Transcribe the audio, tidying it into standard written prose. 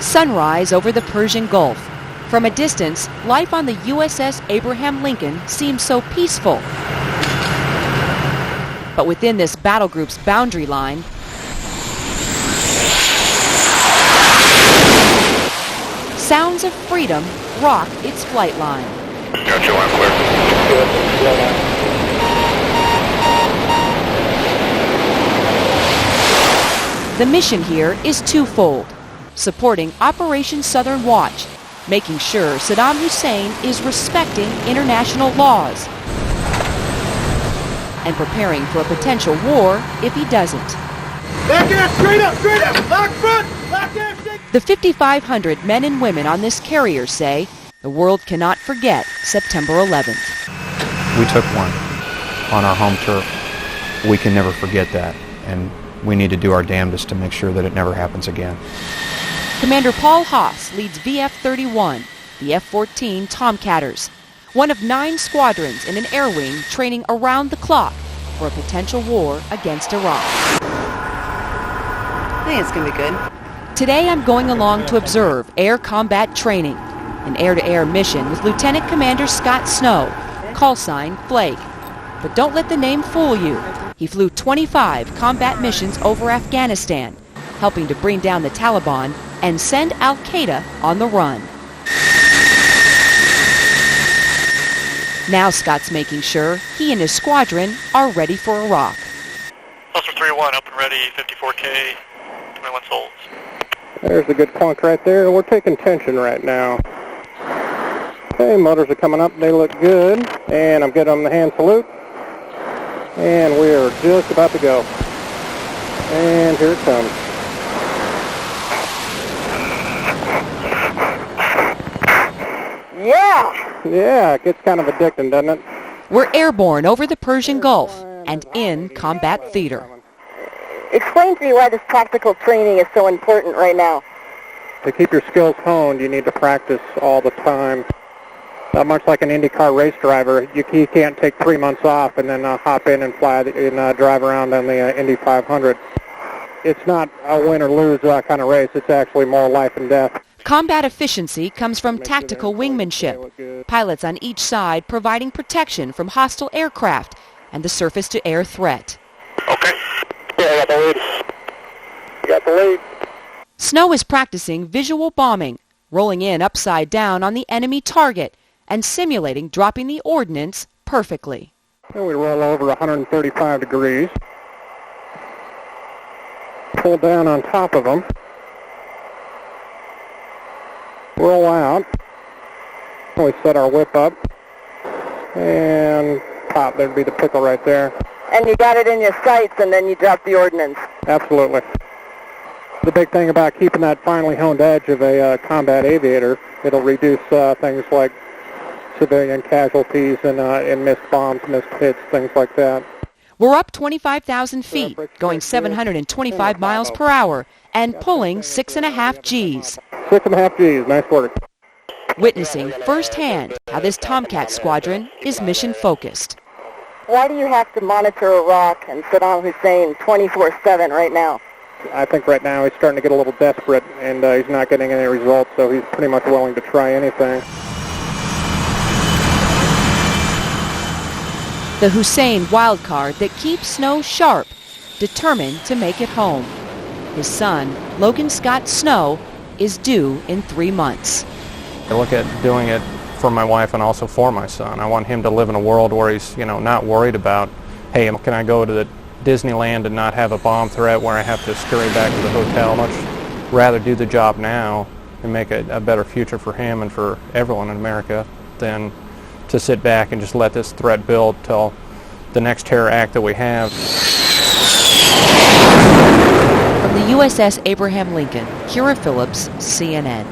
Sunrise over the Persian Gulf. From a distance, life on the USS Abraham Lincoln seems so peaceful. But within this battle group's boundary line, sounds of freedom rock its flight line. Gotcha, line clear. The mission here is twofold: supporting Operation Southern Watch, making sure Saddam Hussein is respecting international laws, and preparing for a potential war if he doesn't. Back air, straight up, lock front, lock air, stick. The 5,500 men and women on this carrier say the world cannot forget September 11th. We took one on our home turf. We can never forget that, and we need to do our damnedest to make sure that it never happens again. Commander Paul Haas leads VF-31, the F-14 Tomcatters, one of 9 squadrons in an air wing training around the clock for a potential war against Iraq. I think it's going to be good. Today I'm going along to observe air combat training, an air-to-air mission with Lieutenant Commander Scott Snow, call sign Flake. But don't let the name fool you. He flew 25 combat missions over Afghanistan, helping to bring down the Taliban and send Al-Qaeda on the run. Now Scott's making sure he and his squadron are ready for Iraq. Cluster 3-1, up and ready, 54K, 21 souls. There's a good clunk right there. We're taking tension right now. Okay, motors are coming up. They look good. And I'm getting them the hand salute. And we're just about to go. And here it comes. Yeah, it gets kind of addicting, doesn't it? We're airborne over the Persian Gulf and in combat theater. Explain to me why this tactical training is so important right now. To keep your skills honed, you need to practice all the time. Much like an IndyCar race driver, you can't take 3 months off and then hop in and fly and drive around on the Indy 500. It's not a win or lose kind of race. It's actually more life and death. Combat efficiency comes from tactical wingmanship. Pilots on each side providing protection from hostile aircraft and the surface-to-air threat. Okay. Yeah, I got the lead. You got the lead. Snow is practicing visual bombing, rolling in upside down on the enemy target and simulating dropping the ordnance perfectly. And we roll over 135 degrees. Pull down on top of them. Roll out. We set our whip up. And pop, there'd be the pickle right there. And you got it in your sights and then you drop the ordnance. Absolutely. The big thing about keeping that finely honed edge of a combat aviator, it'll reduce things like civilian casualties and missed bombs, missed hits, things like that. We're up 25,000 feet, going 725 miles per hour, and pulling 6.5 Gs. 6.5 Gs, nice work. Witnessing firsthand how this Tomcat squadron is mission-focused. Why do you have to monitor Iraq and Saddam Hussein 24/7 right now? I think right now he's starting to get a little desperate, and he's not getting any results, so he's pretty much willing to try anything. The Hussein wildcard that keeps Snow sharp, determined to make it home. His son, Logan Scott Snow, is due in 3 months. I look at doing it for my wife and also for my son. I want him to live in a world where he's, not worried about, hey, can I go to the Disneyland and not have a bomb threat where I have to scurry back to the hotel. Much rather do the job now and make a better future for him and for everyone in America than to sit back and just let this threat build till the next terror act that we have. From the USS Abraham Lincoln, Kyra Phillips, CNN.